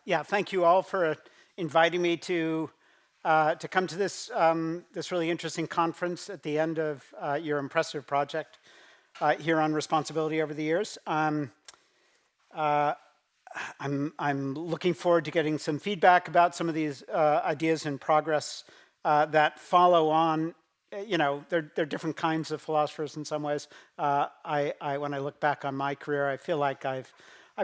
Yeah, thank you all for inviting me to come to this this really interesting conference at the end of your impressive project here on responsibility over the years. I'm looking forward to getting some feedback about some of these ideas in progress that follow on. You know, they're different kinds of philosophers in some ways. When I look back on my career, I feel like I've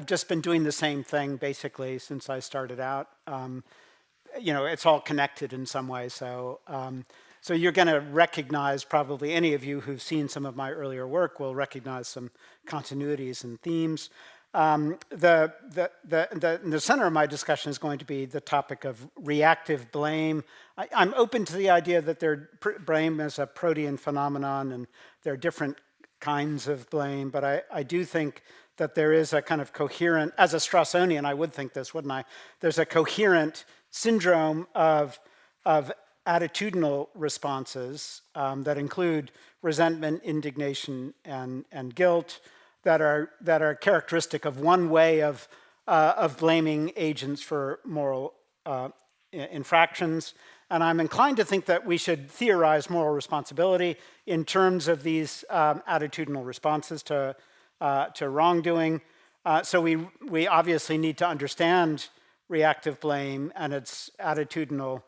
just been doing the same thing basically since I started out. You know, it's all connected in some way. So, so you're going to recognize, probably any of you who've seen some of my earlier work will recognize some continuities and themes. The center of my discussion is going to be the topic of reactive blame. I'm open to the idea that blame is a protean phenomenon and there are different kinds of blame, but I do think that there is a kind of coherent, as a Straussonian, I would think this, wouldn't I? There's a coherent syndrome of attitudinal responses that include resentment, indignation, and guilt that are characteristic of one way of blaming agents for moral infractions. And I'm inclined to think that we should theorize moral responsibility in terms of these attitudinal responses to wrongdoing. So we obviously need to understand reactive blame and its attitudinal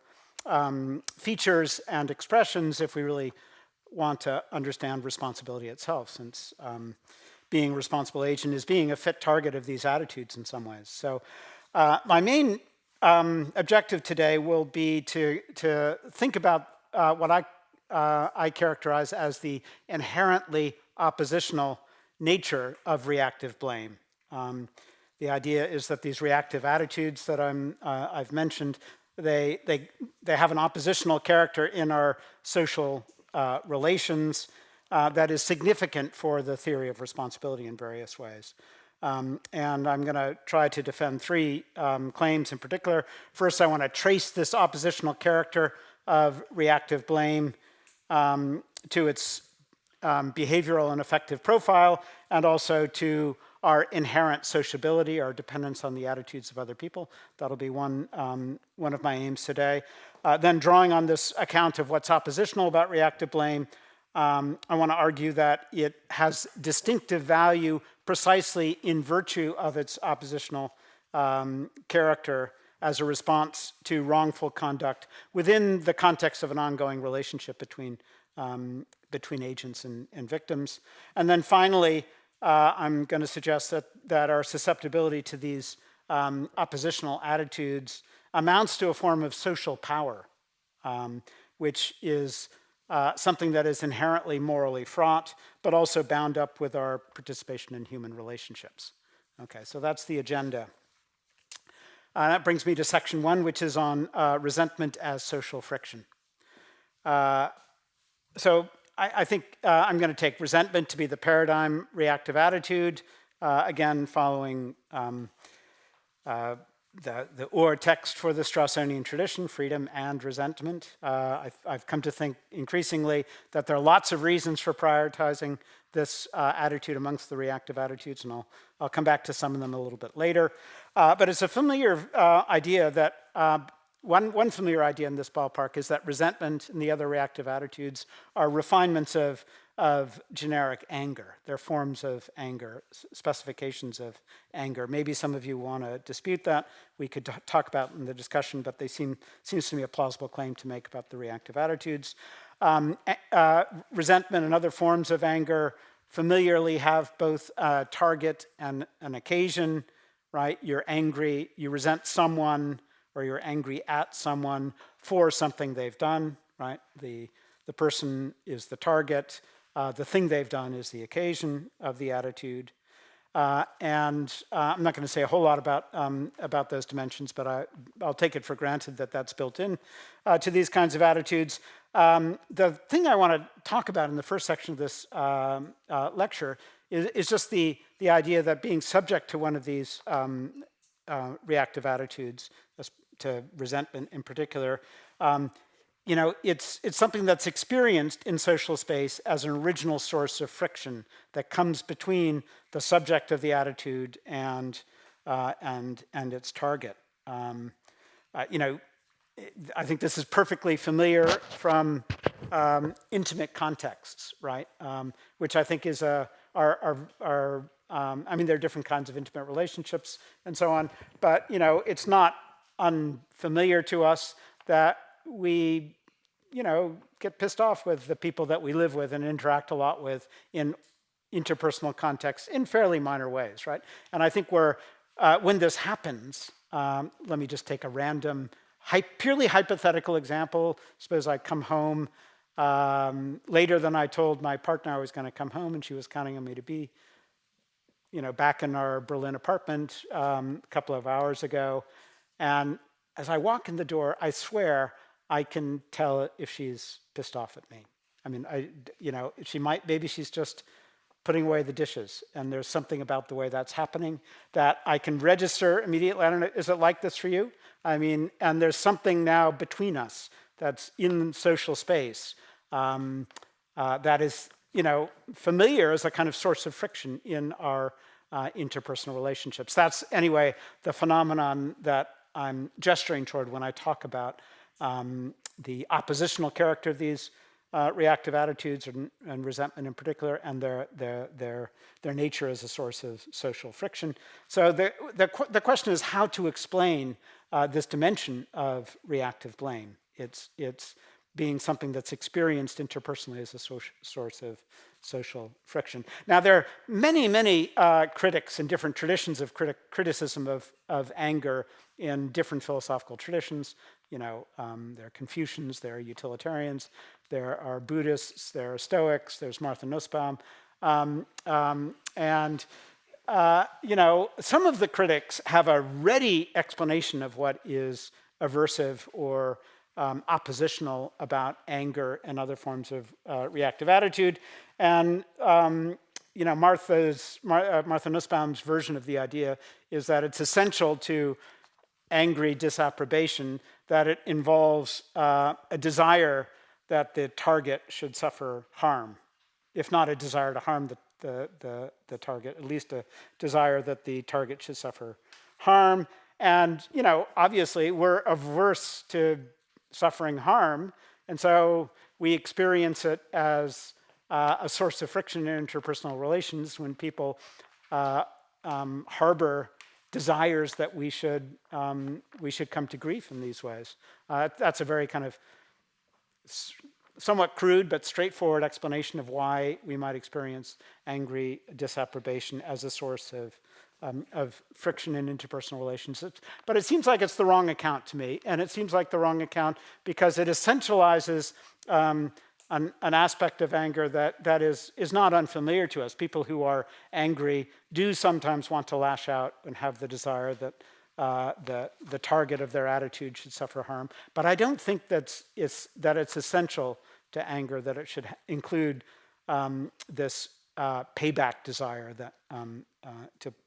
features and expressions if we really want to understand responsibility itself, since being a responsible agent is being a fit target of these attitudes in some ways. So my main objective today will be to think about what I characterize as the inherently oppositional nature of reactive blame. The idea is that these reactive attitudes that I've mentioned, they have an oppositional character in our social relations that is significant for the theory of responsibility in various ways. And I'm going to try to defend three claims in particular. First, I want to trace this oppositional character of reactive blame to its behavioral and affective profile, and also to our inherent sociability, our dependence on the attitudes of other people. That'll be one of my aims today. Then, drawing on this account of what's oppositional about reactive blame, I want to argue that it has distinctive value precisely in virtue of its oppositional character as a response to wrongful conduct within the context of an ongoing relationship between agents and victims. And then finally, I'm going to suggest that our susceptibility to these oppositional attitudes amounts to a form of social power, which is something that is inherently morally fraught, but also bound up with our participation in human relationships. Okay, so that's the agenda. That brings me to section 1, which is on resentment as social friction. So I think I'm going to take resentment to be the paradigm reactive attitude, again, following the or text for the Straussonian tradition, freedom and resentment. I've come to think increasingly that there are lots of reasons for prioritizing this attitude amongst the reactive attitudes, and I'll come back to some of them a little bit later. But it's a familiar idea that one familiar idea in this ballpark is that resentment and the other reactive attitudes are refinements of generic anger. They're forms of anger, specifications of anger. Maybe some of you want to dispute that. We could talk about in the discussion, but they seems to me a plausible claim to make about the reactive attitudes. Resentment and other forms of anger familiarly have both a target and an occasion, right? You're angry, you resent someone, or you're angry at someone for something they've done, right? The person is the target. The thing they've done is the occasion of the attitude. And I'm not going to say a whole lot about those dimensions, but I'll take it for granted that that's built in to these kinds of attitudes. The thing I want to talk about in the first section of this lecture is just the idea that being subject to one of these reactive attitudes, to resentment in particular, you know, it's something that's experienced in social space as an original source of friction that comes between the subject of the attitude and its target. You know, I think this is perfectly familiar from intimate contexts, right? Which I think is I mean, there are different kinds of intimate relationships and so on, but you know, it's not unfamiliar to us that we, you know, get pissed off with the people that we live with and interact a lot with in interpersonal contexts in fairly minor ways, right? And I think when this happens, let me just take a random, purely hypothetical example. Suppose I come home later than I told my partner I was going to come home, and she was counting on me to be, you know, back in our Berlin apartment a couple of hours ago. And as I walk in the door, I swear I can tell if she's pissed off at me. I mean, you know, maybe she's just putting away the dishes, and there's something about the way that's happening that I can register immediately. I don't know, is it like this for you? I mean, and there's something now between us that's in social space that is, you know, familiar as a kind of source of friction in our interpersonal relationships. That's, anyway, the phenomenon that I'm gesturing toward when I talk about the oppositional character of these reactive attitudes and resentment in particular, and their nature as a source of social friction. So the question is how to explain this dimension of reactive blame. It's being something that's experienced interpersonally as a source of social friction. Now, there are many critics and different traditions of criticism of anger in different philosophical traditions. You know, there are Confucians, there are utilitarians, there are Buddhists, there are Stoics, there's Martha Nussbaum. You know, some of the critics have a ready explanation of what is aversive or oppositional about anger and other forms of reactive attitude. And you know, Martha Nussbaum's version of the idea is that it's essential to angry disapprobation that it involves a desire that the target should suffer harm, if not a desire to harm the target, at least a desire that the target should suffer harm. And you know, obviously, we're averse to suffering harm, and so we experience it as a source of friction in interpersonal relations when people harbor desires that we should come to grief in these ways. That's a very kind of somewhat crude but straightforward explanation of why we might experience angry disapprobation as a source of friction in interpersonal relationships. But it seems like it's the wrong account to me, and it seems like the wrong account because it essentializes an aspect of anger that is not unfamiliar to us. People who are angry do sometimes want to lash out and have the desire that the target of their attitude should suffer harm. But I don't think that it's essential to anger that it should include this payback desire that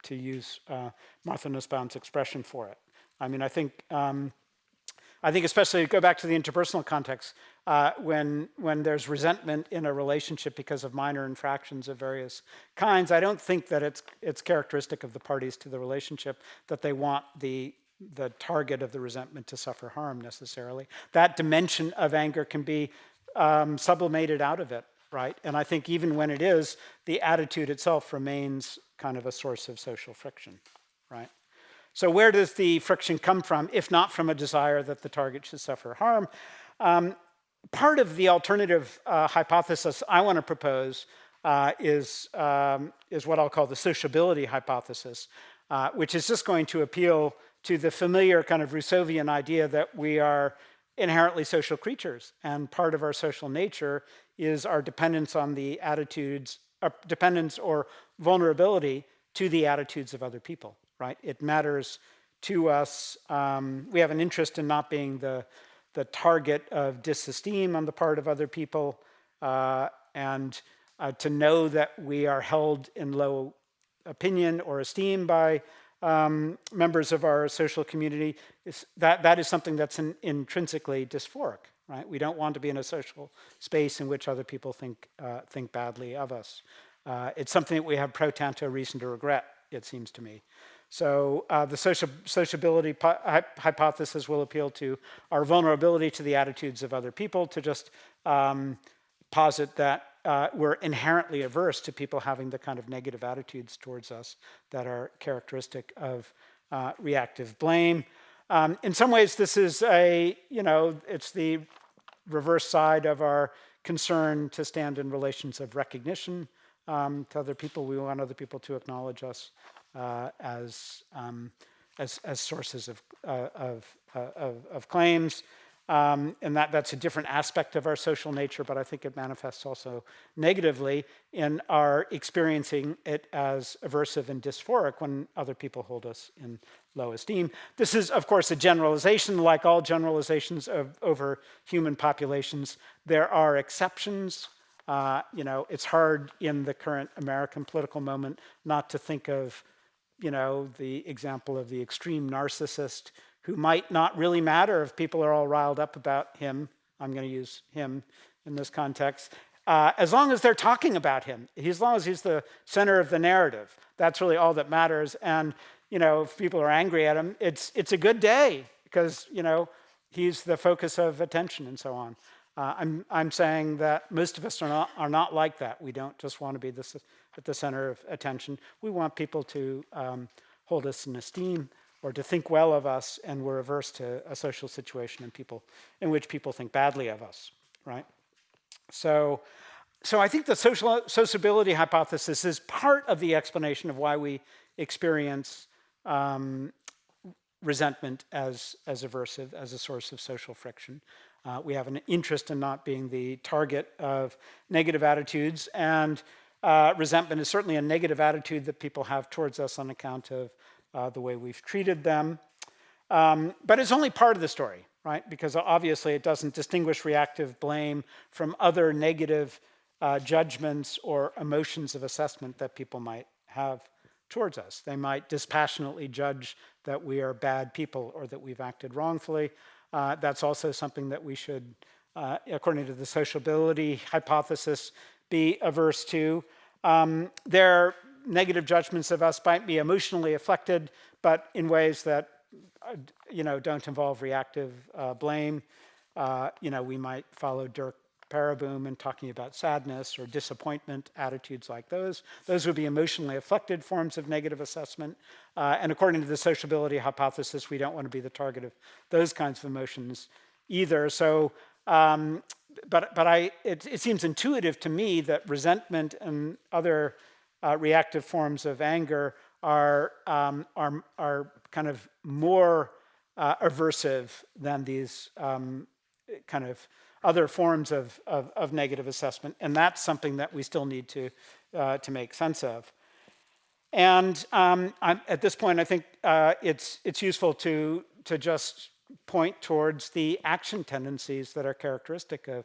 to use Martha Nussbaum's expression for it. I mean, I think especially go back to the interpersonal context, when there's resentment in a relationship because of minor infractions of various kinds, I don't think that it's characteristic of the parties to the relationship that they want the target of the resentment to suffer harm necessarily. That dimension of anger can be sublimated out of it, right? And I think even when it is, the attitude itself remains kind of a source of social friction, right? So where does the friction come from, if not from a desire that the target should suffer harm? Part of the alternative hypothesis I want to propose is what I'll call the sociability hypothesis, which is just going to appeal to the familiar kind of Rousseauvian idea that we are inherently social creatures, and part of our social nature is our dependence on the attitudes, dependence or vulnerability to the attitudes of other people, right? It matters to us. We have an interest in not being the target of disesteem on the part of other people, and to know that we are held in low opinion or esteem by members of our social community. That is something that's intrinsically dysphoric, right? We don't want to be in a social space in which other people think badly of us. It's something that we have pro tanto reason to regret, it seems to me. So the sociability hypothesis will appeal to our vulnerability to the attitudes of other people, to just posit that we're inherently averse to people having the kind of negative attitudes towards us that are characteristic of reactive blame. In some ways, this is it's the reverse side of our concern to stand in relations of recognition to other people. We want other people to acknowledge us as sources of claims. And that's a different aspect of our social nature, but I think it manifests also negatively in our experiencing it as aversive and dysphoric when other people hold us in low esteem. This is, of course, a generalization. Like all generalizations over human populations, there are exceptions. It's hard in the current American political moment not to think of, the example of the extreme narcissist who might not really matter if people are all riled up about him. I'm going to use him in this context. As long as they're talking about him, as long as he's the center of the narrative, that's really all that matters. And, if people are angry at him, it's a good day because, he's the focus of attention and so on. I'm saying that most of us are not like that. We don't just want to be at the center of attention. We want people to hold us in esteem or to think well of us, and we're averse to a social situation in which people think badly of us, right? So I think the sociability hypothesis is part of the explanation of why we experience resentment as aversive, as a source of social friction. We have an interest in not being the target of negative attitudes, and resentment is certainly a negative attitude that people have towards us on account of the way we've treated them. But it's only part of the story, right? Because obviously it doesn't distinguish reactive blame from other negative judgments or emotions of assessment that people might have towards us. They might dispassionately judge that we are bad people or that we've acted wrongfully. That's also something that we should, according to the sociability hypothesis, be averse to. Their negative judgments of us might be emotionally affected, but in ways that don't involve reactive blame. We might follow Dirk Pereboom in talking about sadness or disappointment, attitudes like those. Those would be emotionally affected forms of negative assessment. And according to the sociability hypothesis, we don't want to be the target of those kinds of emotions either. So, it seems intuitive to me that resentment and other reactive forms of anger are kind of more aversive than these kind of other forms of negative assessment, and that's something that we still need to make sense of. And at this point, I think it's useful to just point towards the action tendencies that are characteristic of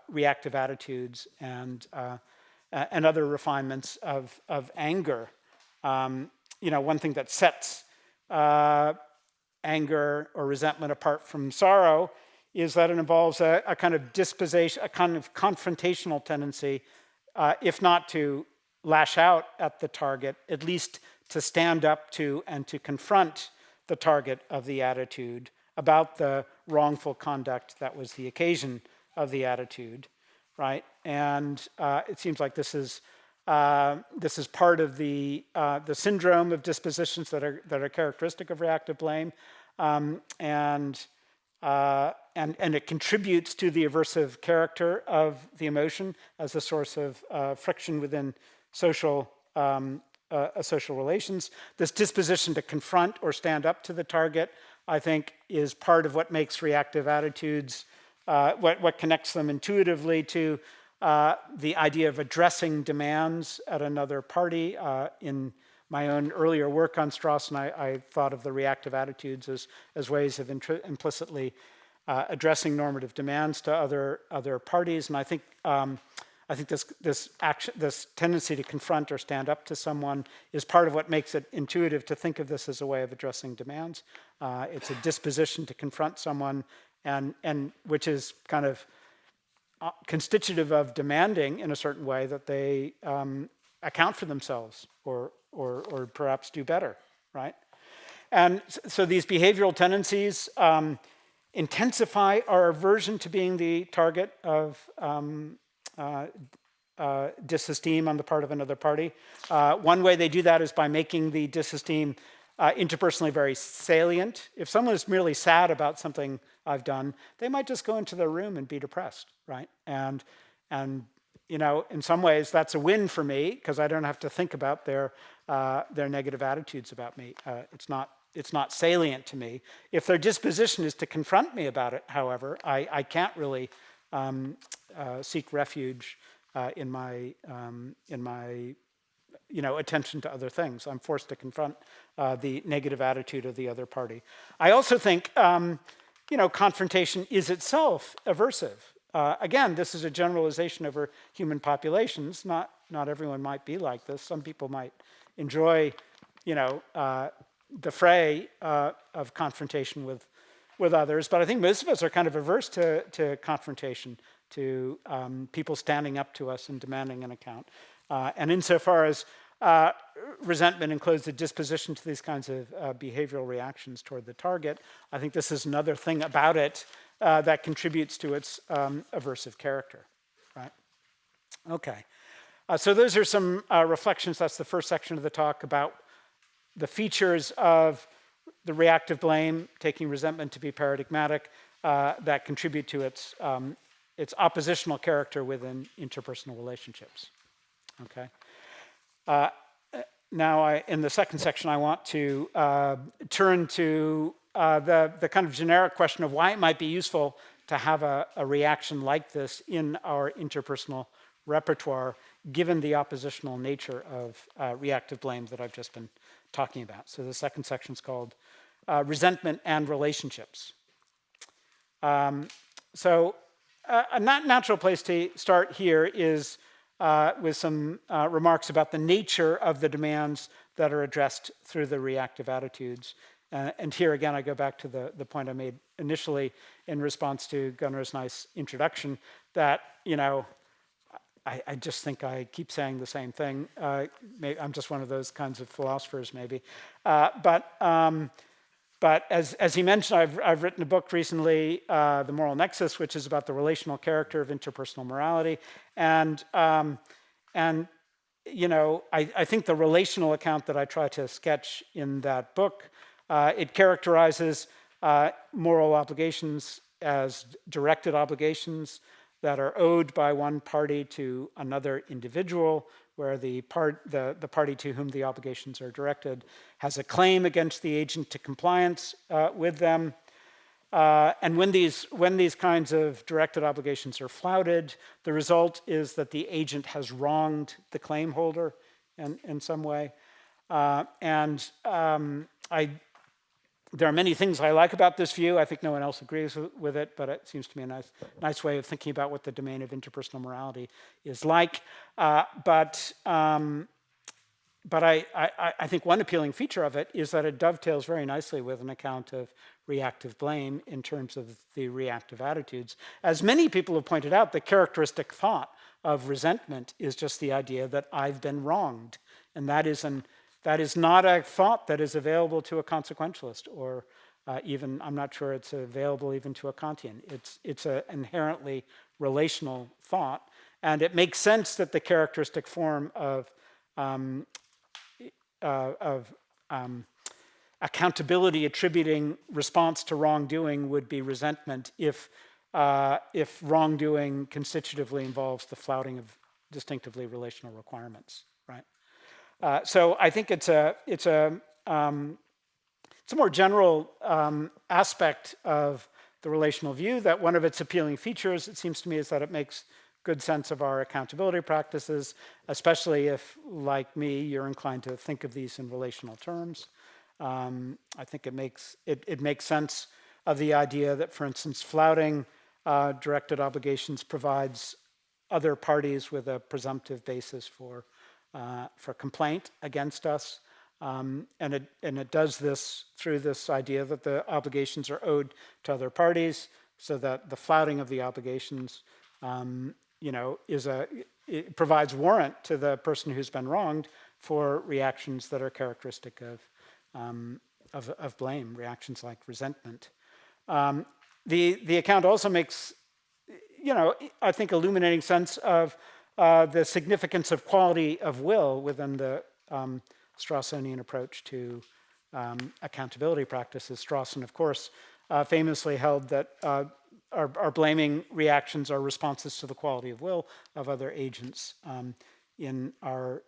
reactive attitudes and other refinements of anger. One thing that sets anger or resentment apart from sorrow is that it involves a kind of disposition, a kind of confrontational tendency, if not to lash out at the target, at least to stand up to and to confront the target of the attitude about the wrongful conduct that was the occasion of the attitude, right? And it seems like this is part of the syndrome of dispositions that are characteristic of reactive blame, and it contributes to the aversive character of the emotion as a source of friction within social relations. This disposition to confront or stand up to the target, I think, is part of what makes reactive attitudes, what connects them intuitively to the idea of addressing demands at another party. In my own earlier work on Strawson, I thought of the reactive attitudes as ways of implicitly addressing normative demands to other parties, and I think this tendency to confront or stand up to someone is part of what makes it intuitive to think of this as a way of addressing demands. It's a disposition to confront someone, and which is kind of constitutive of demanding in a certain way that they account for themselves or perhaps do better. right? And so these behavioral tendencies intensify our aversion to being the target of disesteem on the part of another party. One way they do that is by making the disesteem interpersonally very salient. If someone is merely sad about something I've done, they might just go into their room and be depressed, right? And you know, in some ways, that's a win for me because I don't have to think about their negative attitudes about me. It's not salient to me. If their disposition is to confront me about it, however, I can't really seek refuge in my attention to other things. I'm forced to confront the negative attitude of the other party. I also think confrontation is itself aversive. Again, this is a generalization over human populations. Not everyone might be like this. Some people might enjoy, the fray of confrontation with others. But I think most of us are kind of averse to confrontation, to people standing up to us and demanding an account. And insofar as resentment includes a disposition to these kinds of behavioral reactions toward the target, I think this is another thing about it that contributes to its aversive character, right? Okay, so those are some reflections. That's the first section of the talk about the features of the reactive blame, taking resentment to be paradigmatic, that contribute to its oppositional character within interpersonal relationships. Okay. Now, in the second section, I want to turn to the kind of generic question of why it might be useful to have a reaction like this in our interpersonal repertoire, given the oppositional nature of reactive blame that I've just been talking about. So the second section is called Resentment and Relationships. So a natural place to start here is with some remarks about the nature of the demands that are addressed through the reactive attitudes. And here again, I go back to the point I made initially in response to Gunnar's nice introduction that, I just think I keep saying the same thing. I'm just one of those kinds of philosophers, maybe. But as he mentioned, I've written a book recently, The Moral Nexus, which is about the relational character of interpersonal morality. And I think the relational account that I try to sketch in that book, it characterizes moral obligations as directed obligations that are owed by one party to another individual, where the party to whom the obligations are directed has a claim against the agent to compliance with them. And when these kinds of directed obligations are flouted, the result is that the agent has wronged the claim holder in some way. There are many things I like about this view. I think no one else agrees with it, but it seems to me a nice way of thinking about what the domain of interpersonal morality is like. But I think one appealing feature of it is that it dovetails very nicely with an account of reactive blame in terms of the reactive attitudes. As many people have pointed out, the characteristic thought of resentment is just the idea that I've been wronged. And that is not a thought that is available to a consequentialist, or even, I'm not sure it's available even to a Kantian. It's an inherently relational thought, and it makes sense that the characteristic form of accountability attributing response to wrongdoing would be resentment if wrongdoing constitutively involves the flouting of distinctively relational requirements, right? So I think it's a more general aspect of the relational view that one of its appealing features, it seems to me, is that it makes good sense of our accountability practices, especially if, like me, you're inclined to think of these in relational terms. I think it makes sense of the idea that, for instance, flouting directed obligations provides other parties with a presumptive basis for complaint against us, and it does this through this idea that the obligations are owed to other parties, so that the flouting of the obligations, it provides warrant to the person who's been wronged for reactions that are characteristic of of blame, reactions like resentment. The account also makes, I think, illuminating sense of the significance of quality of will within the Strawsonian approach to accountability practices. Strawson, of course, famously held that our blaming reactions are responses to the quality of will of other agents in our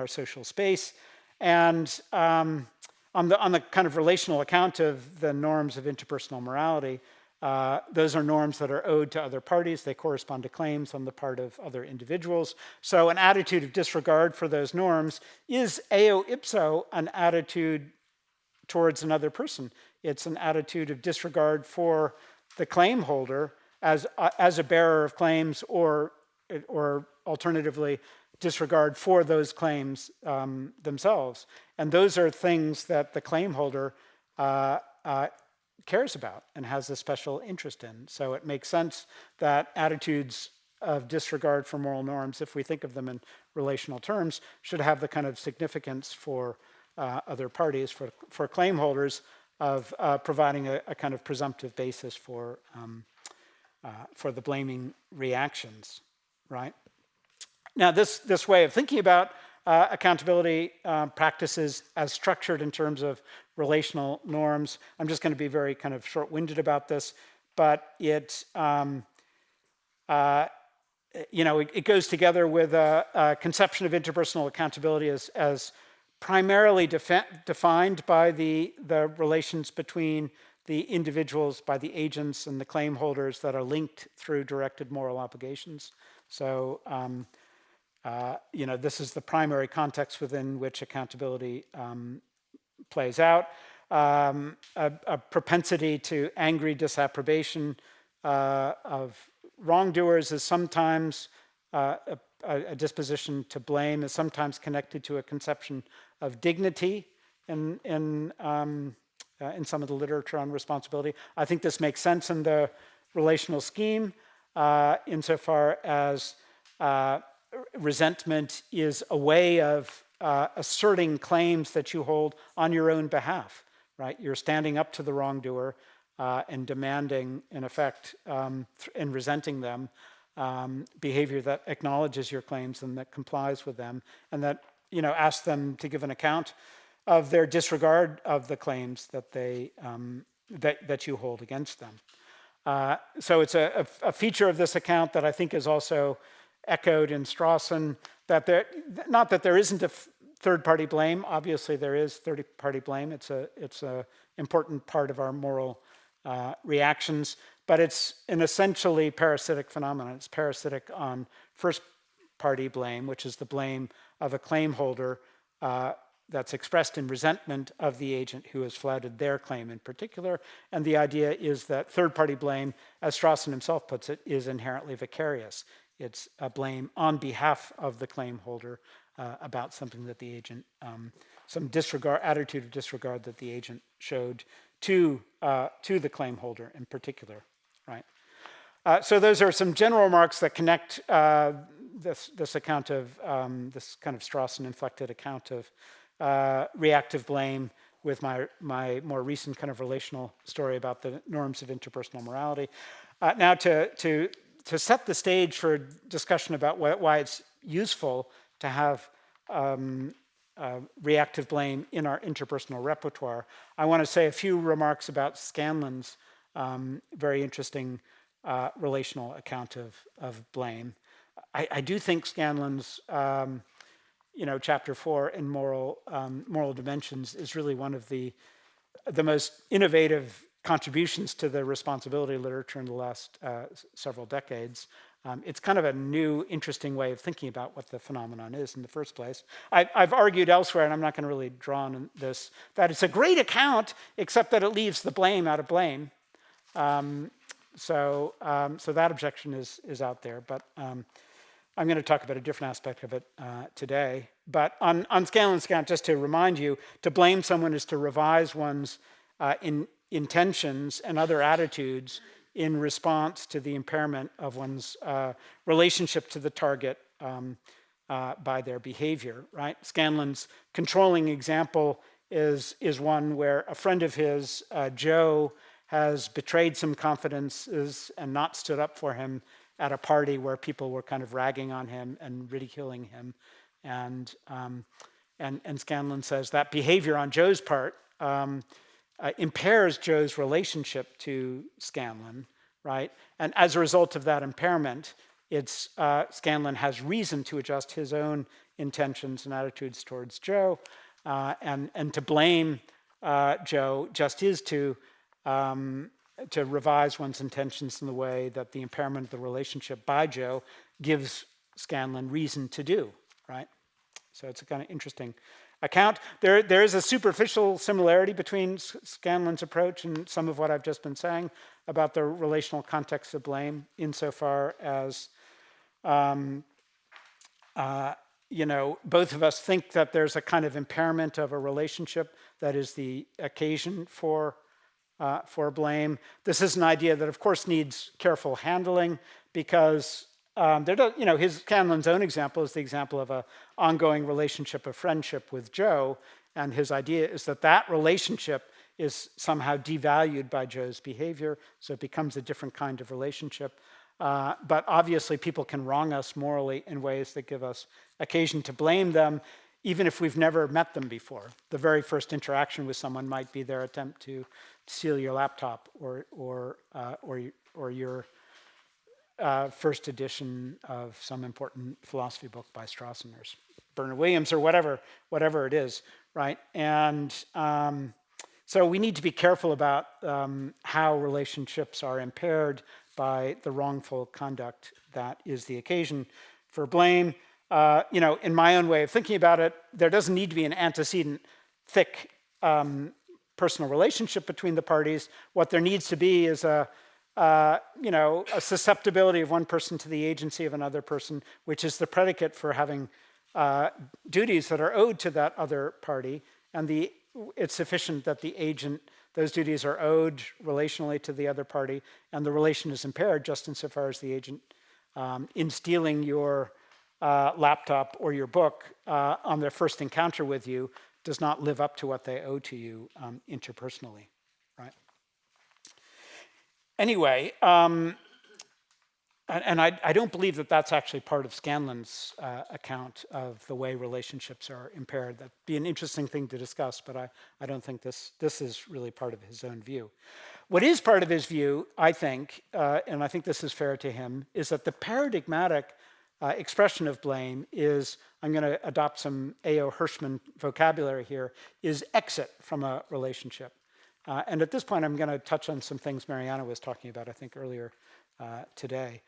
social space. And on the kind of relational account of the norms of interpersonal morality, those are norms that are owed to other parties. They correspond to claims on the part of other individuals. So an attitude of disregard for those norms is eo ipso an attitude towards another person. It's an attitude of disregard for the claim holder as a bearer of claims, or alternatively, disregard for those claims themselves. And those are things that the claim holder cares about and has a special interest in. So it makes sense that attitudes of disregard for moral norms, if we think of them in relational terms, should have the kind of significance for other parties, for claim holders, of providing a kind of presumptive basis for the blaming reactions, right? Now, this way of thinking about accountability practices as structured in terms of relational norms, I'm just going to be very kind of short-winded about this, but it goes together with a conception of interpersonal accountability as primarily defined by the relations between the individuals, by the agents and the claim holders that are linked through directed moral obligations. So, this is the primary context within which accountability plays out. A propensity to angry disapprobation of wrongdoers is sometimes a disposition to blame, is sometimes connected to a conception of dignity in some of the literature on responsibility. I think this makes sense in the relational scheme insofar as resentment is a way of asserting claims that you hold on your own behalf, right? You're standing up to the wrongdoer and demanding, in effect, and resenting them, behavior that acknowledges your claims and that complies with them, and that asks them to give an account of their disregard of the claims that they that you hold against them. So it's a feature of this account that I think is also echoed in Strawson, that not that there isn't a third-party blame. Obviously, there is third-party blame. It's a important part of our moral reactions, but it's an essentially parasitic phenomenon. It's parasitic on first-party blame, which is the blame of a claim holder that's expressed in resentment of the agent who has flouted their claim in particular. And the idea is that third-party blame, as Strawson himself puts it, is inherently vicarious. It's a blame on behalf of the claim holder about something that the agent, some attitude of disregard that the agent showed to the claim holder in particular, right? So those are some general remarks that connect this account of this kind of Strawson-inflected account of reactive blame with my more recent kind of relational story about the norms of interpersonal morality. Now to set the stage for discussion about why it's useful to have reactive blame in our interpersonal repertoire, I want to say a few remarks about Scanlon's very interesting relational account of blame. I do think Scanlon's chapter 4 in moral dimensions is really one of the most innovative contributions to the responsibility literature in the last several decades. It's kind of a new, interesting way of thinking about what the phenomenon is in the first place. I've argued elsewhere, and I'm not going to really draw on this, that it's a great account, except that it leaves the blame out of blame. So that objection is out there, but I'm going to talk about a different aspect of it today. But on Scanlon's account, just to remind you, to blame someone is to revise one's intentions and other attitudes in response to the impairment of one's relationship to the target by their behavior, right? Scanlon's controlling example is one where a friend of his, Joe, has betrayed some confidences and not stood up for him at a party where people were kind of ragging on him and ridiculing him. And Scanlon says that behavior on Joe's part impairs Joe's relationship to Scanlon, right? And as a result of that impairment, Scanlon has reason to adjust his own intentions and attitudes towards Joe, and to blame Joe just is to revise one's intentions in the way that the impairment of the relationship by Joe gives Scanlon reason to do, right? So it's a kind of interesting account. There is a superficial similarity between Scanlon's approach and some of what I've just been saying about the relational context of blame, insofar as both of us think that there's a kind of impairment of a relationship that is the occasion for blame. This is an idea that, of course, needs careful handling, because Scanlon's own example is the example of an ongoing relationship of friendship with Joe, and his idea is that relationship is somehow devalued by Joe's behavior, so it becomes a different kind of relationship. But obviously, people can wrong us morally in ways that give us occasion to blame them, even if we've never met them before. The very first interaction with someone might be their attempt to steal your laptop or your first edition of some important philosophy book by Strawson or Bernard Williams or whatever it is, right? And so we need to be careful about how relationships are impaired by the wrongful conduct that is the occasion for blame. In my own way of thinking about it, there doesn't need to be an antecedent, thick personal relationship between the parties. What there needs to be is a susceptibility of one person to the agency of another person, which is the predicate for having duties that are owed to that other party. And it's sufficient that those duties are owed relationally to the other party, and the relation is impaired just insofar as the agent, in stealing your laptop or your book on their first encounter with you, does not live up to what they owe to you interpersonally, right? Anyway, and I don't believe that that's actually part of Scanlon's account of the way relationships are impaired. That'd be an interesting thing to discuss, but I don't think this is really part of his own view. What is part of his view, I think, and I think this is fair to him, is that the paradigmatic expression of blame is, I'm going to adopt some A.O. Hirschman vocabulary here, is exit from a relationship. And at this point, I'm going to touch on some things Mariana was talking about, I think, earlier today.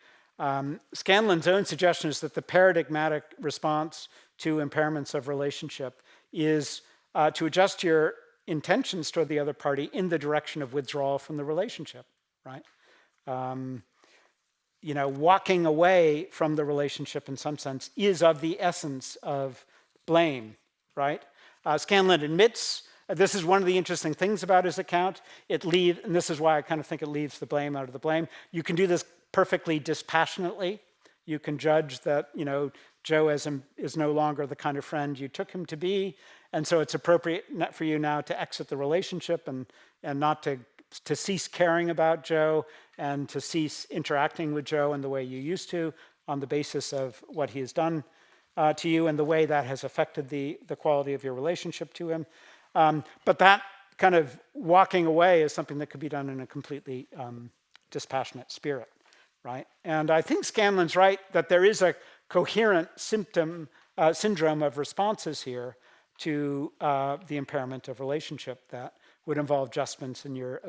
Scanlon's own suggestion is that the paradigmatic response to impairments of relationship is to adjust your intentions toward the other party in the direction of withdrawal from the relationship, right? Walking away from the relationship in some sense is of the essence of blame, right? Scanlon admits, this is one of the interesting things about his account, and this is why I kind of think it leaves the blame out of the blame. You can do this perfectly dispassionately. You can judge that, Joe is no longer the kind of friend you took him to be, and so it's appropriate for you now to exit the relationship and not to cease caring about Joe and to cease interacting with Joe in the way you used to, on the basis of what he has done to you and the way that has affected the quality of your relationship to him. But that kind of walking away is something that could be done in a completely dispassionate spirit, right? And I think Scanlon's right that there is a coherent syndrome of responses here to the impairment of relationship that would involve adjustments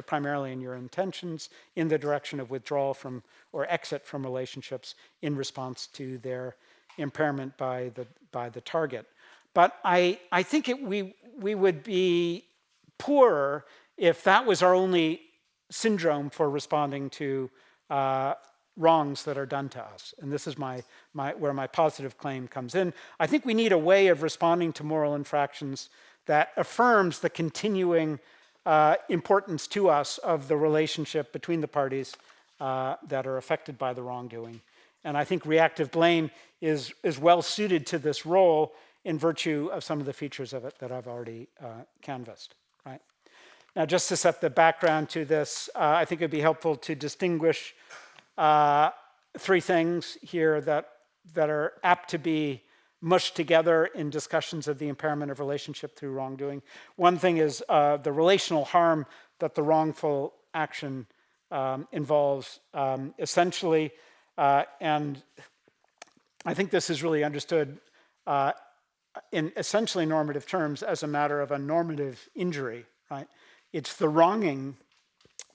primarily in your intentions in the direction of withdrawal from or exit from relationships in response to their impairment by the target. But I think we would be poorer if that was our only syndrome for responding to wrongs that are done to us. And this is where my positive claim comes in. I think we need a way of responding to moral infractions that affirms the continuing importance to us of the relationship between the parties that are affected by the wrongdoing. And I think reactive blame is well suited to this role in virtue of some of the features of it that I've already canvassed, right? Now, just to set the background to this, I think it'd be helpful to distinguish three things here that are apt to be mushed together in discussions of the impairment of relationship through wrongdoing. One thing is the relational harm that the wrongful action involves, essentially, and I think this is really understood in essentially normative terms as a matter of a normative injury, right? It's the wronging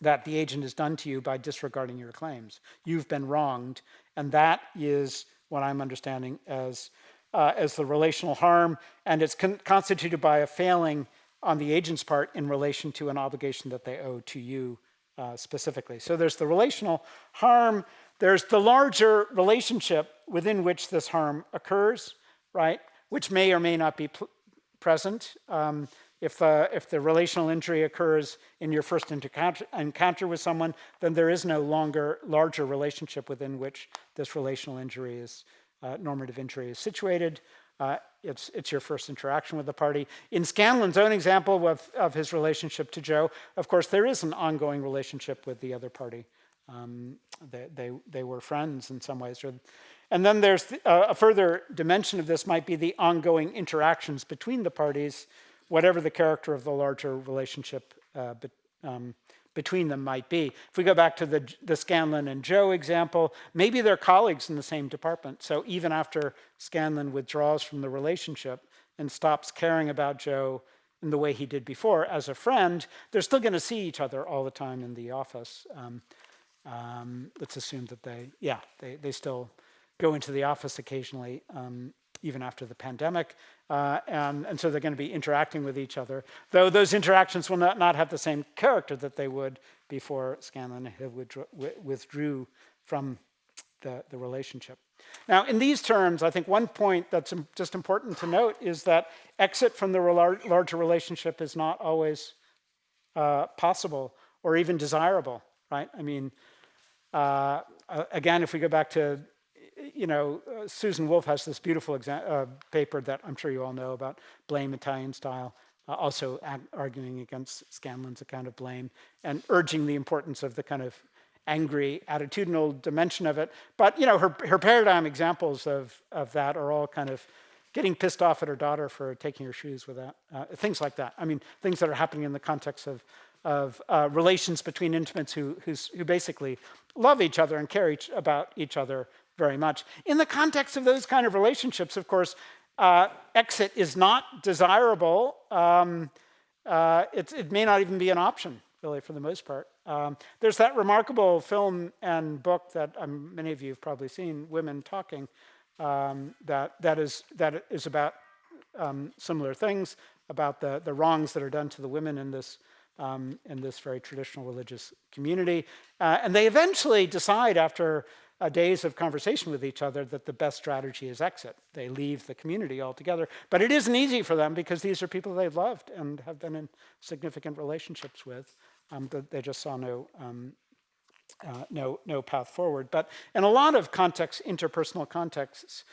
that the agent has done to you by disregarding your claims. You've been wronged, and that is what I'm understanding as the relational harm, and it's constituted by a failing on the agent's part in relation to an obligation that they owe to you specifically. So there's the relational harm, there's the larger relationship within which this harm occurs, right, which may or may not be present. If the relational injury occurs in your first encounter with someone, then there is no longer larger relationship within which this relational injury is, normative injury is situated. It's your first interaction with the party. In Scanlon's own example of his relationship to Joe, of course, there is an ongoing relationship with the other party. They were friends in some ways. And then there's a further dimension of this might be the ongoing interactions between the parties, whatever the character of the larger relationship between them might be. If we go back to the Scanlon and Joe example, maybe they're colleagues in the same department. So even after Scanlon withdraws from the relationship and stops caring about Joe in the way he did before as a friend, they're still going to see each other all the time in the office. Let's assume that they still go into the office occasionally, even after the pandemic. And so they're going to be interacting with each other, though those interactions will not have the same character that they would before Scanlon withdrew from the relationship. Now, in these terms, I think one point that's just important to note is that exit from the larger relationship is not always possible or even desirable, right? I mean, again, if we go back to Susan Wolf has this beautiful paper that I'm sure you all know about blame Italian style, also arguing against Scanlon's account of blame and urging the importance of the kind of angry attitudinal dimension of it. But her paradigm examples of that are all kind of getting pissed off at her daughter for taking her shoes without, things like that. I mean, things that are happening in the context of relations between intimates who basically love each other and care about each other very much. In the context of those kind of relationships, of course, exit is not desirable. It may not even be an option, really, for the most part. There's that remarkable film and book that many of you have probably seen, Women Talking, that is about similar things, about the wrongs that are done to the women in this very traditional religious community. And they eventually decide after days of conversation with each other that the best strategy is exit. They leave the community altogether. But it isn't easy for them because these are people they've loved and have been in significant relationships with. They just saw no path forward. But in a lot of contexts, interpersonal contexts,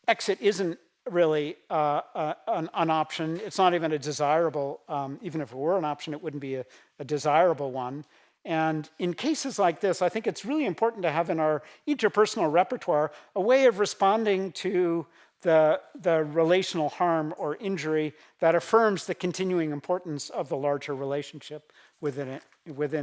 exit isn't really an option. It's not even a desirable, even if it were an option, it wouldn't be a desirable one. And in cases like this, I think it's really important to have in our interpersonal repertoire a way of responding to the relational harm or injury that affirms the continuing importance of the larger relationship within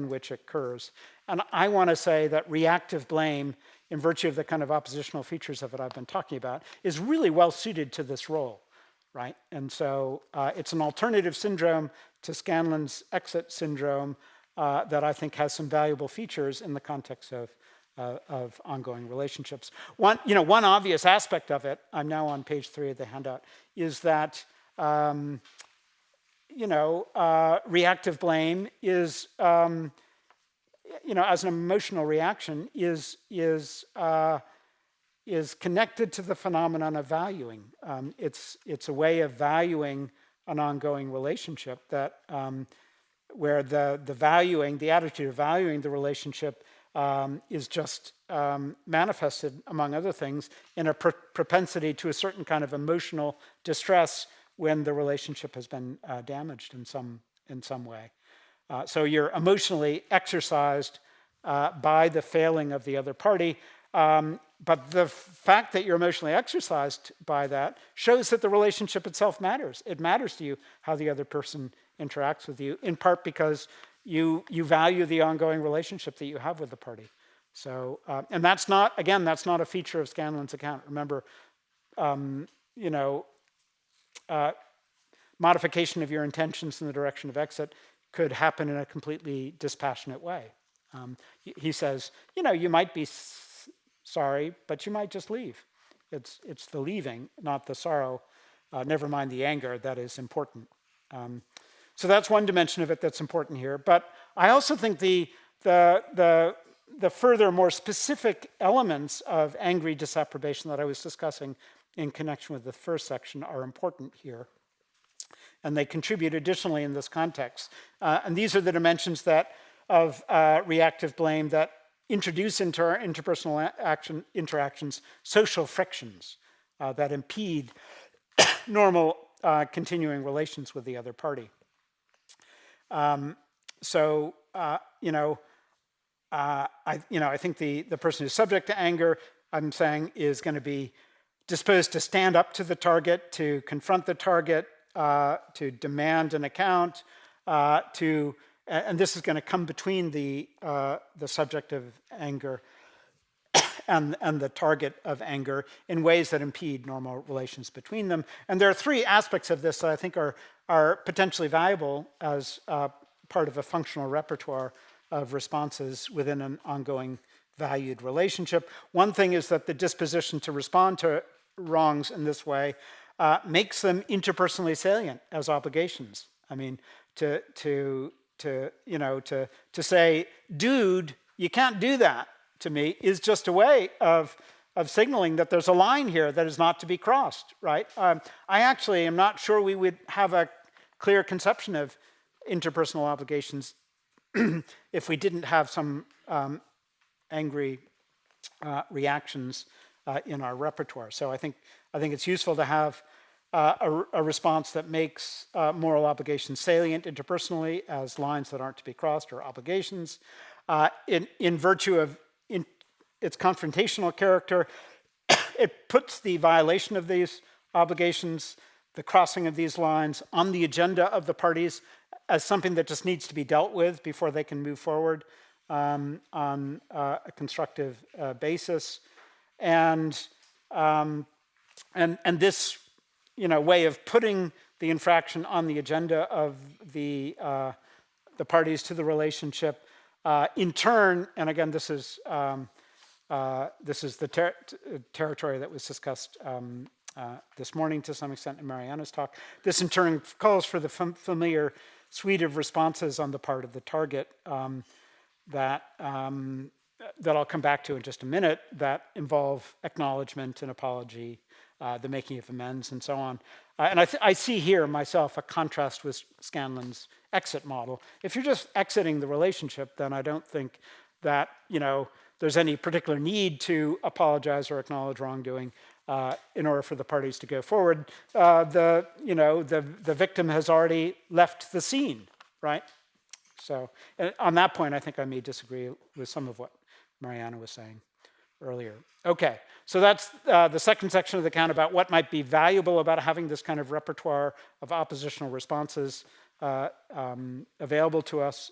which it occurs. And I want to say that reactive blame, in virtue of the kind of oppositional features of it I've been talking about, is really well suited to this role, right? And so it's an alternative syndrome to Scanlon's exit syndrome that I think has some valuable features in the context of ongoing relationships. One obvious aspect of it, I'm now on page 3 of the handout, is that reactive blame is, as an emotional reaction, is connected to the phenomenon of valuing. It's a way of valuing an ongoing relationship that where the attitude of valuing the relationship is just manifested, among other things, in a propensity to a certain kind of emotional distress when the relationship has been damaged in some way. So you're emotionally exercised by the failing of the other party. But the fact that you're emotionally exercised by that shows that the relationship itself matters. It matters to you how the other person interacts with you, in part because you value the ongoing relationship that you have with the party. So, and that's not, again, that's not a feature of Scanlon's account. Remember, modification of your intentions in the direction of exit could happen in a completely dispassionate way. He says, you might be sorry, but you might just leave. It's the leaving, not the sorrow, never mind the anger, that is important. So that's one dimension of it that's important here. But I also think the further, more specific elements of angry disapprobation that I was discussing in connection with the first section are important here. And they contribute additionally in this context. And these are the dimensions of reactive blame that introduce into our interpersonal interactions social frictions that impede normal continuing relations with the other party. I think the person who's subject to anger, I'm saying, is going to be disposed to stand up to the target, to confront the target, to demand an account, and this is going to come between the subject of anger and the target of anger in ways that impede normal relations between them. And there are three aspects of this that I think are potentially valuable as part of a functional repertoire of responses within an ongoing valued relationship. One thing is that the disposition to respond to wrongs in this way makes them interpersonally salient as obligations. I mean, to say, dude, you can't do that to me, is just a way of signaling that there's a line here that is not to be crossed, right? I actually am not sure we would have a clear conception of interpersonal obligations if we didn't have some angry reactions in our repertoire. So I think it's useful to have a response that makes moral obligations salient interpersonally as lines that aren't to be crossed or obligations. In virtue of its confrontational character, it puts the violation of these obligations, the crossing of these lines, on the agenda of the parties as something that just needs to be dealt with before they can move forward on a constructive basis. And this way of putting the infraction on the agenda of the parties to the relationship, in turn, and again, this is the territory that was discussed this morning to some extent in Mariana's talk. This in turn calls for the familiar suite of responses on the part of the target that I'll come back to in just a minute, that involve acknowledgement and apology, the making of amends, and so on. And I see here myself a contrast with Scanlon's exit model. If you're just exiting the relationship, then I don't think that there's any particular need to apologize or acknowledge wrongdoing in order for the parties to go forward. The victim has already left the scene, right? So on that point, I think I may disagree with some of what Mariana was saying earlier. Okay, so that's the second section of the account about what might be valuable about having this kind of repertoire of oppositional responses available to us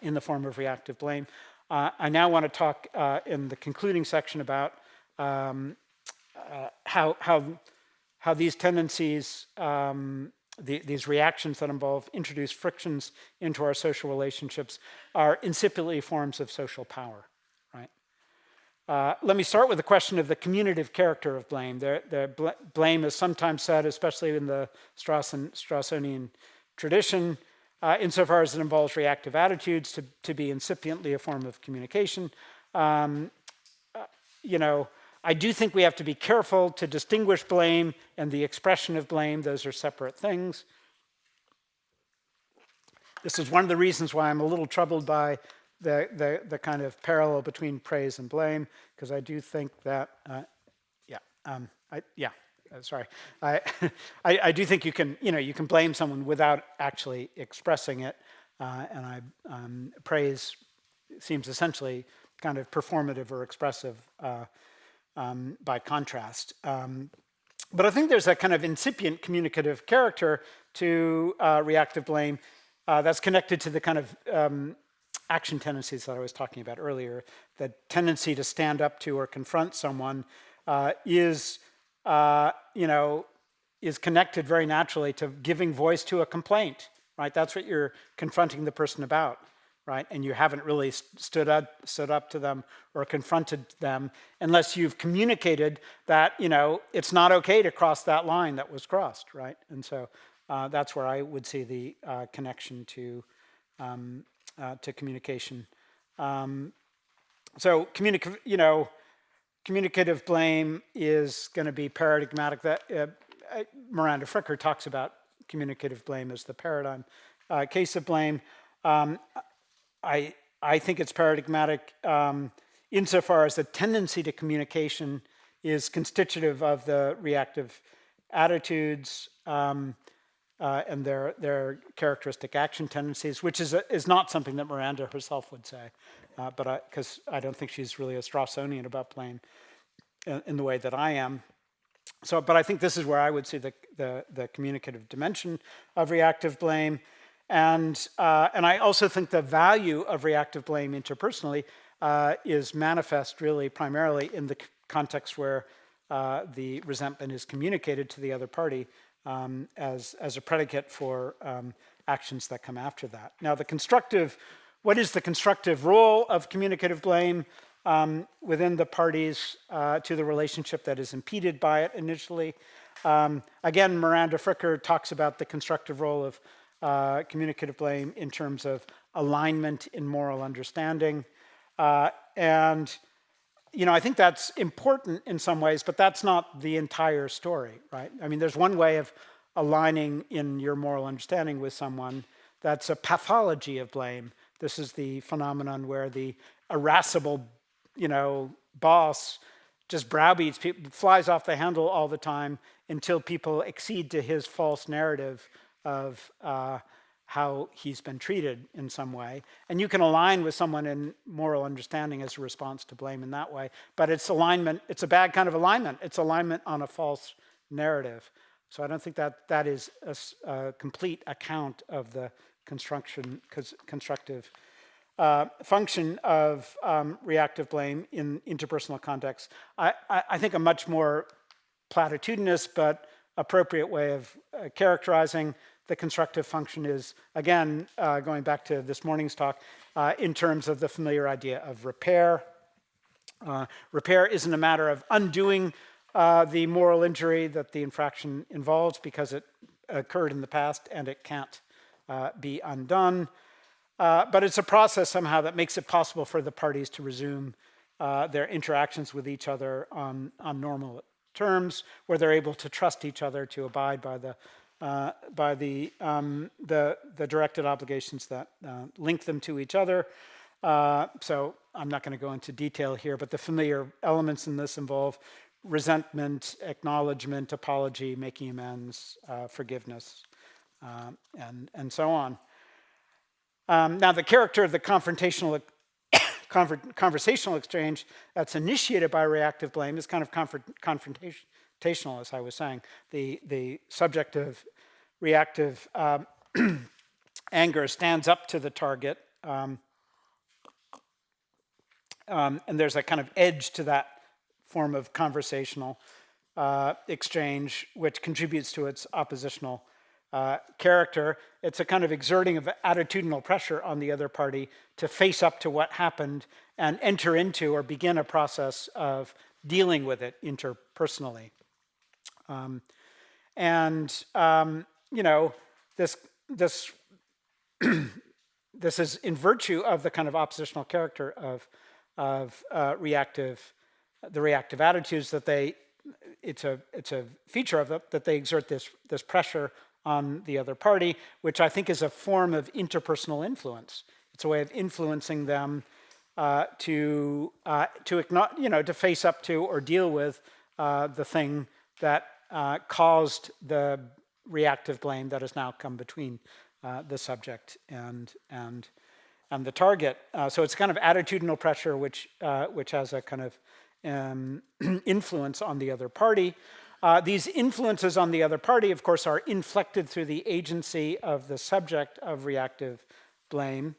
in the form of reactive blame. I now want to talk in the concluding section about how these tendencies, these reactions that involve introduced frictions into our social relationships are incipiently forms of social power, right? Let me start with the question of the commutative character of blame. The blame is sometimes said, especially in the Straussonian tradition, insofar as it involves reactive attitudes, to be incipiently a form of communication. I do think we have to be careful to distinguish blame and the expression of blame. Those are separate things. This is one of the reasons why I'm a little troubled by the kind of parallel between praise and blame, because I do think that, sorry, I, I do think you can, you can blame someone without actually expressing it, and praise seems essentially kind of performative or expressive by contrast. But I think there's a kind of incipient communicative character to reactive blame that's connected to the kind of action tendencies that I was talking about earlier. The tendency to stand up to or confront someone is connected very naturally to giving voice to a complaint, right? That's what you're confronting the person about, right? And you haven't really stood up to them or confronted them unless you've communicated that, it's not okay to cross that line that was crossed, right? And so that's where I would see the connection to communication. So communicative blame is going to be paradigmatic. That Miranda Fricker talks about communicative blame as the paradigm case of blame. I think it's paradigmatic insofar as the tendency to communication is constitutive of the reactive attitudes and their characteristic action tendencies, which is not something that Miranda herself would say, because I don't think she's really a Straussonian about blame in the way that I am. So, but I think this is where I would see the communicative dimension of reactive blame. And I also think the value of reactive blame interpersonally is manifest really primarily in the context where the resentment is communicated to the other party as a predicate for actions that come after that. Now, what is the constructive role of communicative blame within the parties to the relationship that is impeded by it initially? Again, Miranda Fricker talks about the constructive role of communicative blame in terms of alignment in moral understanding. And I think that's important in some ways, but that's not the entire story, right? I mean, there's one way of aligning in your moral understanding with someone. That's a pathology of blame. This is the phenomenon where the irascible, boss just browbeats people, flies off the handle all the time until people accede to his false narrative of how he's been treated in some way. And you can align with someone in moral understanding as a response to blame in that way. But it's alignment, it's a bad kind of alignment. It's alignment on a false narrative. So I don't think that is a complete account of the constructive function of reactive blame in interpersonal contexts. I think a much more platitudinous but appropriate way of characterizing the constructive function is, again, going back to this morning's talk, in terms of the familiar idea of repair. Repair isn't a matter of undoing the moral injury that the infraction involves because it occurred in the past and it can't be undone. But it's a process somehow that makes it possible for the parties to resume their interactions with each other on normal terms, where they're able to trust each other to abide by the directed obligations that link them to each other. So I'm not going to go into detail here, but the familiar elements in this involve resentment, acknowledgement, apology, making amends, forgiveness, and so on. Now, the character of the conversational exchange that's initiated by reactive blame is kind of confrontational, as I was saying. The subject of reactive anger stands up to the target, and there's a kind of edge to that form of conversational exchange, which contributes to its oppositional character. It's a kind of exerting of attitudinal pressure on the other party to face up to what happened and enter into or begin a process of dealing with it interpersonally. This is in virtue of the kind of oppositional character of the reactive attitudes that it's a feature of it that they exert this pressure on the other party, which I think is a form of interpersonal influence. It's a way of influencing them to face up to or deal with the thing that caused the reactive blame that has now come between the subject and the target. So it's kind of attitudinal pressure, which has a kind of influence on the other party. These influences on the other party, of course, are inflected through the agency of the subject of reactive blame.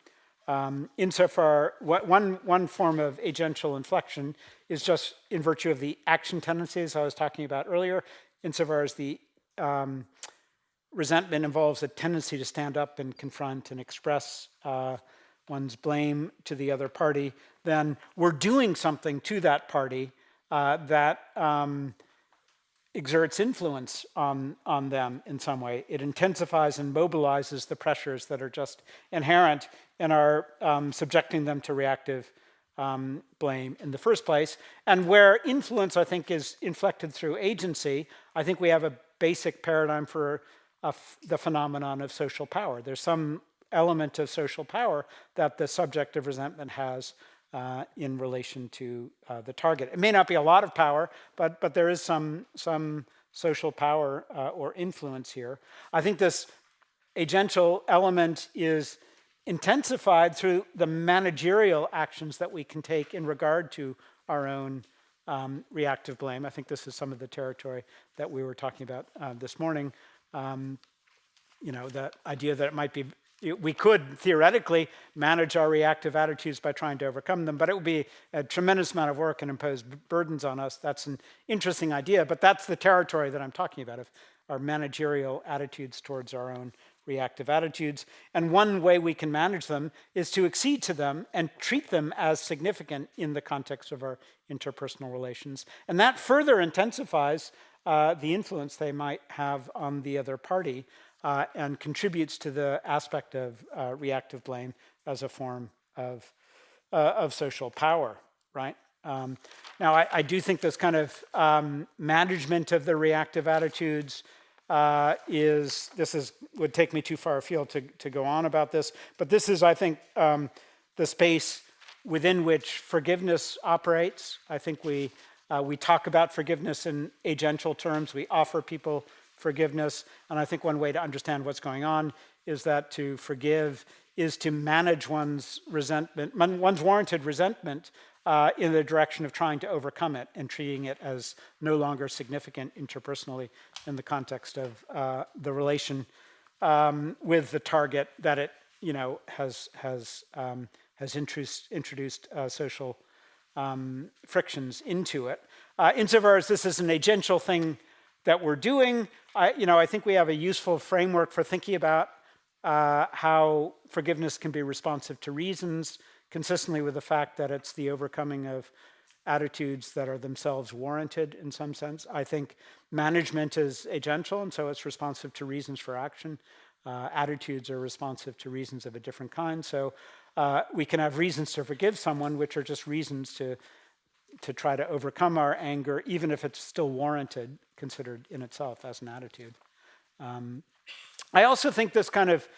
Insofar, one form of agential inflection is just in virtue of the action tendencies I was talking about earlier, insofar as the resentment involves a tendency to stand up and confront and express one's blame to the other party, then we're doing something to that party that exerts influence on them in some way. It intensifies and mobilizes the pressures that are just inherent in our subjecting them to reactive blame in the first place. And where influence, I think, is inflected through agency, I think we have a basic paradigm for the phenomenon of social power. There's some element of social power that the subject of resentment has in relation to the target. It may not be a lot of power, but there is some social power or influence here. I think this agential element is intensified through the managerial actions that we can take in regard to our own reactive blame. I think this is some of the territory that we were talking about this morning. The idea that it might be, we could theoretically manage our reactive attitudes by trying to overcome them, but it would be a tremendous amount of work and impose burdens on us. That's an interesting idea, but that's the territory that I'm talking about, of our managerial attitudes towards our own reactive attitudes. And one way we can manage them is to accede to them and treat them as significant in the context of our interpersonal relations. And that further intensifies the influence they might have on the other party and contributes to the aspect of reactive blame as a form of social power, right? Now, I do think this kind of management of the reactive attitudes would take me too far afield to go on about this, but this is, I think, the space within which forgiveness operates. I think we talk about forgiveness in agential terms. We offer people forgiveness, and I think one way to understand what's going on is that to forgive is to manage one's resentment, one's warranted resentment, in the direction of trying to overcome it and treating it as no longer significant interpersonally in the context of the relation with the target that it, has introduced social frictions into it. Insofar as this is an agential thing that we're doing, I think we have a useful framework for thinking about how forgiveness can be responsive to reasons, consistently with the fact that it's the overcoming of attitudes that are themselves warranted in some sense. I think management is agential, and so it's responsive to reasons for action. Attitudes are responsive to reasons of a different kind. So we can have reasons to forgive someone, which are just reasons to try to overcome our anger, even if it's still warranted, considered in itself as an attitude. I also think this kind of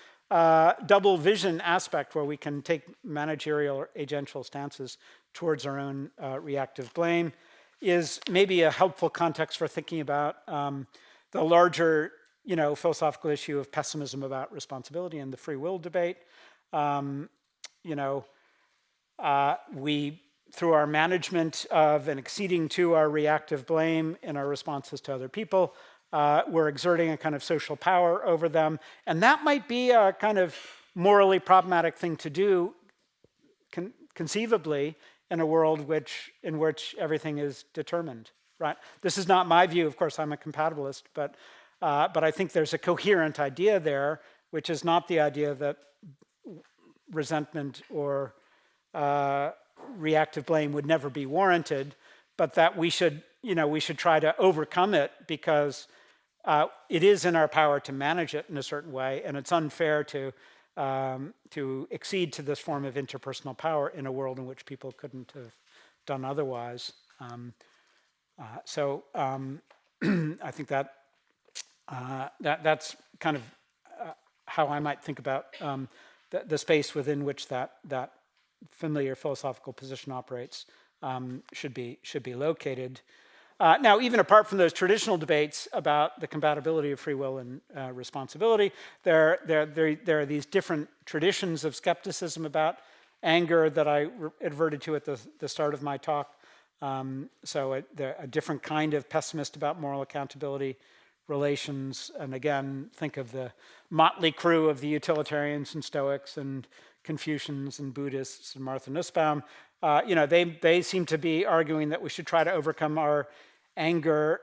double vision aspect, where we can take managerial or agential stances towards our own reactive blame, is maybe a helpful context for thinking about the larger, philosophical issue of pessimism about responsibility and the free will debate. We, through our management of and acceding to our reactive blame in our responses to other people, we're exerting a kind of social power over them. And that might be a kind of morally problematic thing to do, conceivably, in a world in which everything is determined, right? This is not my view. Of course, I'm a compatibilist, but I think there's a coherent idea there, which is not the idea that resentment or reactive blame would never be warranted, but that we should try to overcome it because it is in our power to manage it in a certain way, and it's unfair to accede to this form of interpersonal power in a world in which people couldn't have done otherwise. So I think that's kind of how I might think about the space within which that familiar philosophical position operates should be located. Now, even apart from those traditional debates about the compatibility of free will and responsibility, there are these different traditions of skepticism about anger that I adverted to at the start of my talk. So a different kind of pessimist about moral accountability relations. And again, think of the motley crew of the utilitarians and Stoics and Confucians and Buddhists and Martha Nussbaum. They seem to be arguing that we should try to overcome our anger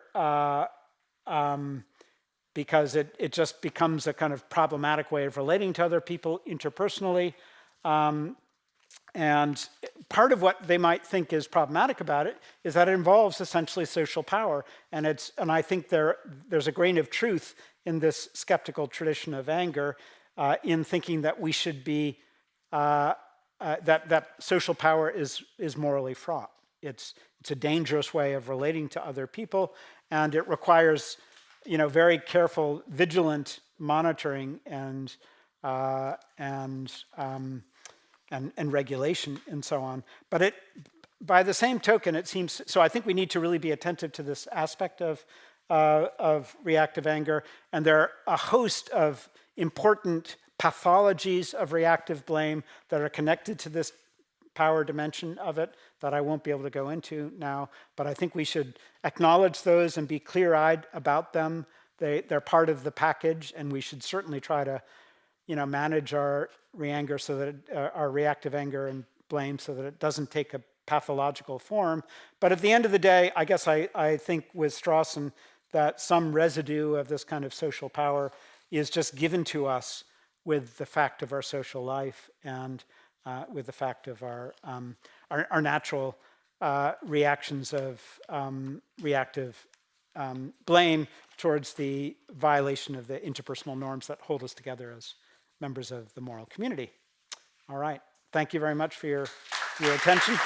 because it just becomes a kind of problematic way of relating to other people interpersonally. And part of what they might think is problematic about it is that it involves essentially social power. And I think there's a grain of truth in this skeptical tradition of anger in thinking that we should be, that social power is morally fraught. It's a dangerous way of relating to other people, and it requires, very careful, vigilant monitoring and regulation and so on. But by the same token, it seems, so I think we need to really be attentive to this aspect of reactive anger. And there are a host of important pathologies of reactive blame that are connected to this power dimension of it that I won't be able to go into now. But I think we should acknowledge those and be clear-eyed about them. They're part of the package, and we should certainly try to manage our reactive anger and blame so that it doesn't take a pathological form. But at the end of the day, I guess I think with Strawson that some residue of this kind of social power is just given to us with the fact of our social life and with the fact of our natural reactions of reactive blame towards the violation of the interpersonal norms that hold us together as members of the moral community. All right. Thank you very much for your attention.